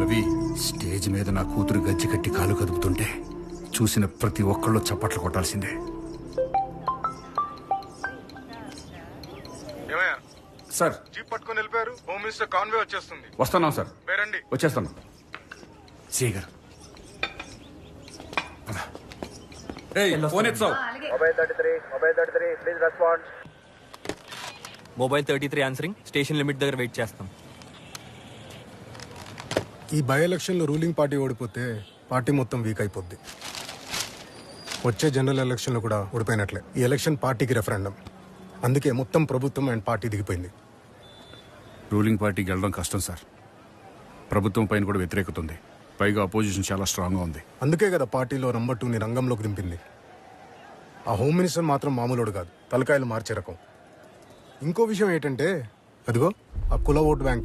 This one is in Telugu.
రవి, స్టేజ్ మీద నా కూతురు గజ్జి కట్టి కాలు కదుపుతుంటే చూసిన ప్రతి ఒక్కళ్ళు చప్పట్లు కొట్టాల్సిందే. ఏమయ్యా సార్, జీప్ పట్టుకొని వెళ్ళిపోయారు. హోమ్ మినిస్టర్ కాన్వే వచ్చేస్తుంది. వస్తున్నాం సార్. పేరండి. వచ్చేస్తాను. సిఐ గారు, ఫోన్ ఎత్తావు. Mobile 33 answering. స్టేషన్ లిమిట్ దగ్గర వెయిట్ చేస్తాం. ఈ బై ఎలక్షన్లో రూలింగ్ పార్టీ ఓడిపోతే పార్టీ మొత్తం వీక్ అయిపోద్ది. వచ్చే జనరల్ ఎలక్షన్లో కూడా ఓడిపోయినట్లే. ఈ ఎలక్షన్ పార్టీకి రెఫరెండం. అందుకే మొత్తం ప్రభుత్వం అండ్ పార్టీ దిగిపోయింది. రూలింగ్ పార్టీకి వెళ్ళడం కష్టం సార్. ప్రభుత్వం పైన కూడా వ్యతిరేకత ఉంది. పైగా అపోజిషన్ చాలా స్ట్రాంగ్గా ఉంది. అందుకే కదా పార్టీలో నంబర్ 2ని రంగంలోకి దింపింది. ఆ హోమ్ మినిస్టర్ మాత్రం మామూలుడు కాదు, తలకాయలు మార్చే రకం. ఇంకో విషయం ఏంటంటే, అదిగో ఆ కుల ఓట్ బ్యాంక్